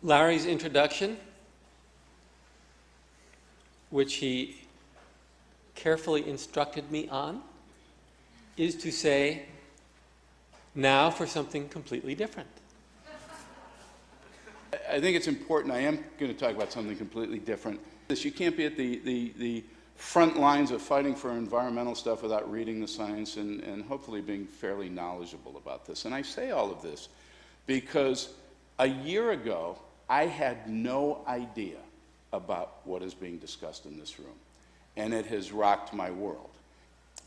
Larry's introduction, which he carefully instructed me on, is to say, now for something completely different. I think it's important. I am going to talk about something completely different. You can't be at the front lines of fighting for environmental stuff without reading the science and hopefully being fairly knowledgeable about this. And I say all of this because a year ago, I had no idea about what is being discussed in this room. And it has rocked my world.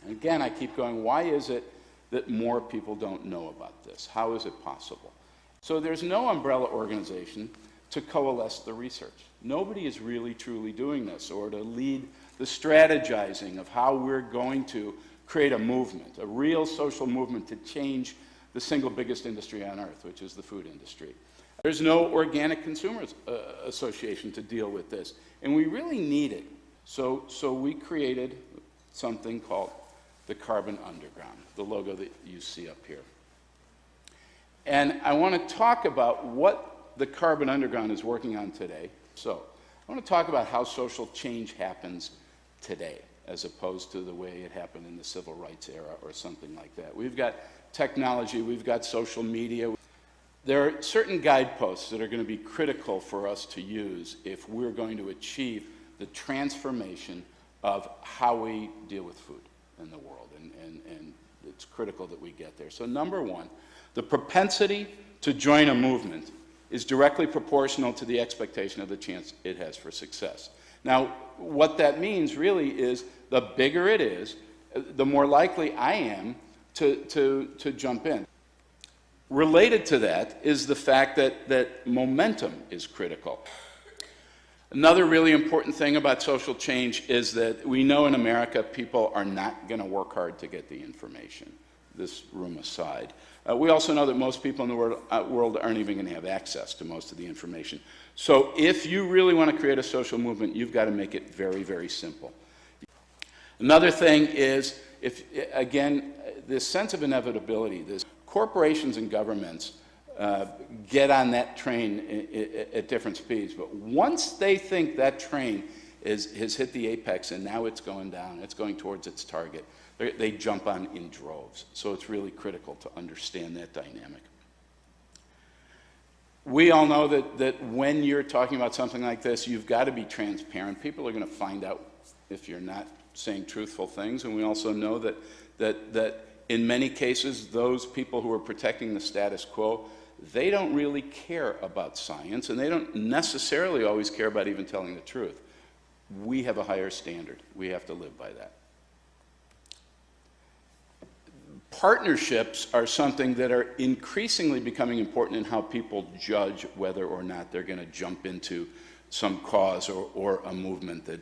And again, I keep going, why is it that more people don't know about this? How is it possible? So there's no umbrella organization to coalesce the research. Nobody is really truly doing this, or to lead the strategizing of how we're going to create a movement, a real social movement to change the single biggest industry on earth, which is the food industry. There's no organic consumers association to deal with this, and we really need it. So we created something called the Carbon Underground, the logo that you see up here. And I want to talk about what the Carbon Underground is working on today. So I want to talk about how social change happens today, as opposed to the way it happened in the civil rights era or something like that. We've got technology, we've got social media. There are certain guideposts that are going to be critical for us to use if we're going to achieve the transformation of how we deal with food in the world, and it's critical that we get there. So number one, the propensity to join a movement is directly proportional to the expectation of the chance it has for success. Now, what that means really is the bigger it is, the more likely I am to jump in. Related to that is the fact that momentum is critical. Another really important thing about social change is that we know in America people are not going to work hard to get the information, this room aside. We also know that most people in the world aren't even going to have access to most of the information. So if you really want to create a social movement, you've got to make it very, very simple. Another thing is, again, this sense of inevitability. This corporations and governments get on that train at different speeds, but once they think that train has hit the apex and now it's going down, it's going towards its target, they jump on in droves. So it's really critical to understand that dynamic. We all know that when you're talking about something like this, you've got to be transparent. People are going to find out if you're not saying truthful things, and we also know that in many cases, those people who are protecting the status quo, they don't really care about science, and they don't necessarily always care about even telling the truth. We have a higher standard. We have to live by that. Partnerships are something that are increasingly becoming important in how people judge whether or not they're going to jump into some cause or a movement that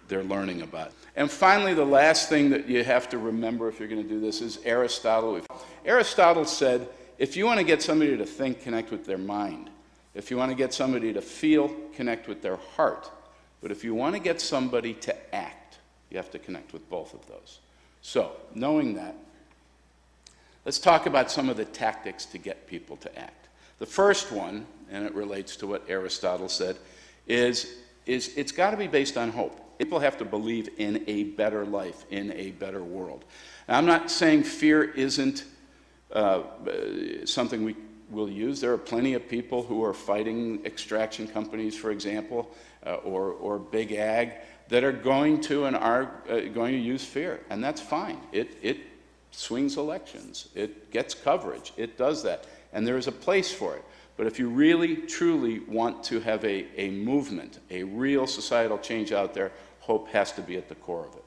they're learning about. And finally, the last thing that you have to remember if you're going to do this is Aristotle. Aristotle said, if you want to get somebody to think, connect with their mind. If you want to get somebody to feel, connect with their heart. But if you want to get somebody to act, you have to connect with both of those. So, knowing that, let's talk about some of the tactics to get people to act. The first one, and it relates to what Aristotle said, is it's got to be based on hope. People have to believe in a better life, in a better world. Now, I'm not saying fear isn't something we will use. There are plenty of people who are fighting extraction companies, for example, or big ag, that are going to and are going to use fear, and that's fine. It swings elections. It gets coverage. It does that, and there is a place for it. But if you really, truly want to have a movement, a real societal change out there, hope has to be at the core of it.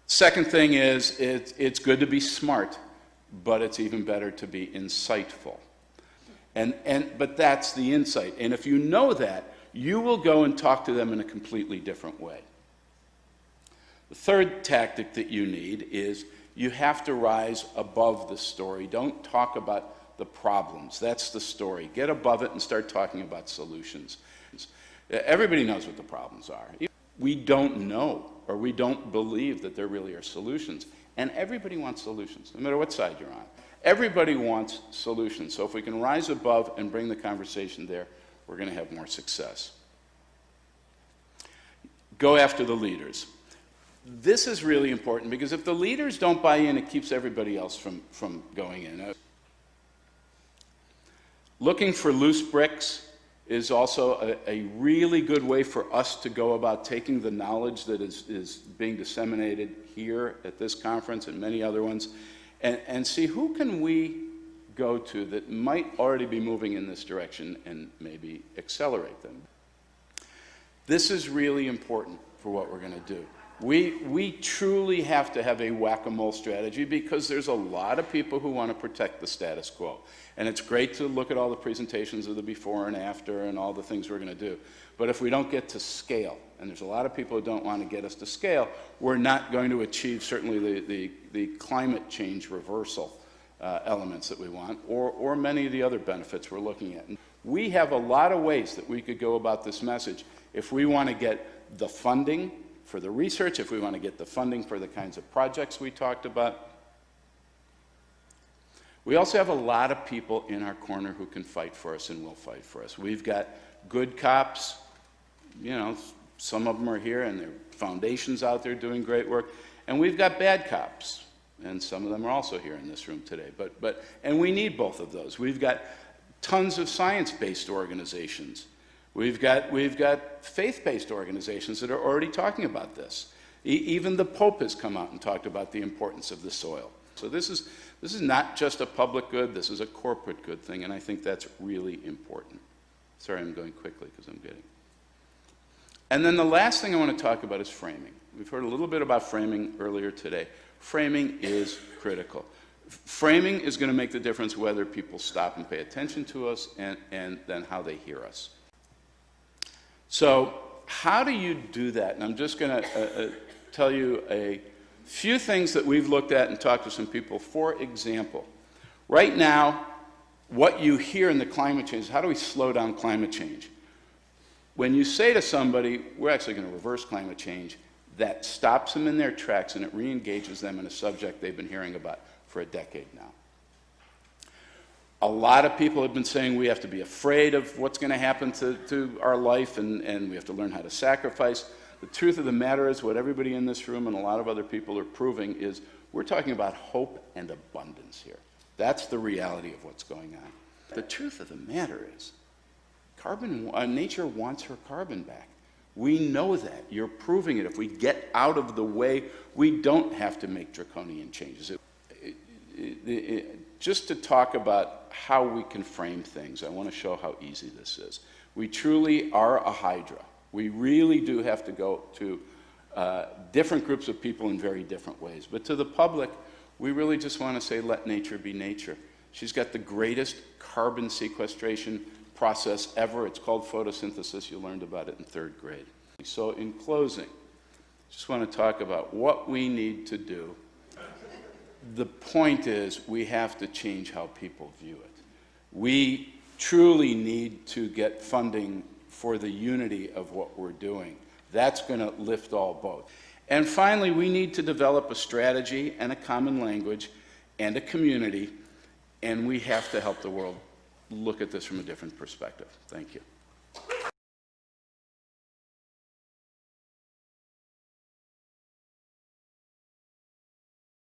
Second thing is, it's good to be smart, but it's even better to be insightful. But that's the insight. And if you know that, you will go and talk to them in a completely different way. The third tactic that you need is you have to rise above the story. Don't talk about the problems. That's the story. Get above it and start talking about solutions. Everybody knows what the problems are. We don't know, or we don't believe that there really are solutions. And everybody wants solutions, no matter what side you're on. Everybody wants solutions. So if we can rise above and bring the conversation there, we're going to have more success. Go after the leaders. This is really important because if the leaders don't buy in, it keeps everybody else from going in. Looking for loose bricks is also a really good way for us to go about taking the knowledge that is being disseminated here at this conference and many other ones, and see who can we go to that might already be moving in this direction and maybe accelerate them. This is really important for what we're going to do. We truly have to have a whack-a-mole strategy because there's a lot of people who want to protect the status quo. And it's great to look at all the presentations of the before and after and all the things we're going to do. But if we don't get to scale, and there's a lot of people who don't want to get us to scale, we're not going to achieve certainly the climate change reversal elements that we want, or many of the other benefits we're looking at. And we have a lot of ways that we could go about this message if we want to get the funding for the research, if we want to get the funding for the kinds of projects we talked about. We also have a lot of people in our corner who can fight for us and will fight for us. We've got good cops, you know, some of them are here and there are foundations out there doing great work, and we've got bad cops, and some of them are also here in this room today. And we need both of those. We've got tons of science-based organizations. We've got faith-based organizations that are already talking about this. Even the Pope has come out and talked about the importance of the soil. So this is not just a public good, this is a corporate good thing, and I think that's really important. Sorry, I'm going quickly because I'm getting... And then the last thing I want to talk about is framing. We've heard a little bit about framing earlier today. Framing is critical. Framing is going to make the difference whether people stop and pay attention to us and then how they hear us. So how do you do that? And I'm just going to tell you a few things that we've looked at and talked to some people. For example, right now, what you hear in the climate change is how do we slow down climate change? When you say to somebody, we're actually going to reverse climate change, that stops them in their tracks and it re-engages them in a subject they've been hearing about for a decade now. A lot of people have been saying we have to be afraid of what's going to happen to our life and we have to learn how to sacrifice. The truth of the matter is what everybody in this room and a lot of other people are proving is we're talking about hope and abundance here. That's the reality of what's going on. The truth of the matter is nature wants her carbon back. We know that. You're proving it. If we get out of the way, we don't have to make draconian changes. Just to talk about how we can frame things, I want to show how easy this is. We truly are a hydra. We really do have to go to different groups of people in very different ways. But to the public, we really just want to say, let nature be nature. She's got the greatest carbon sequestration process ever. It's called photosynthesis. You learned about it in 3rd grade. So in closing, just want to talk about what we need to do. The point is we have to change how people view it. We truly need to get funding for the unity of what we're doing. That's going to lift all boats. And finally, we need to develop a strategy and a common language and a community, and we have to help the world look at this from a different perspective. Thank you.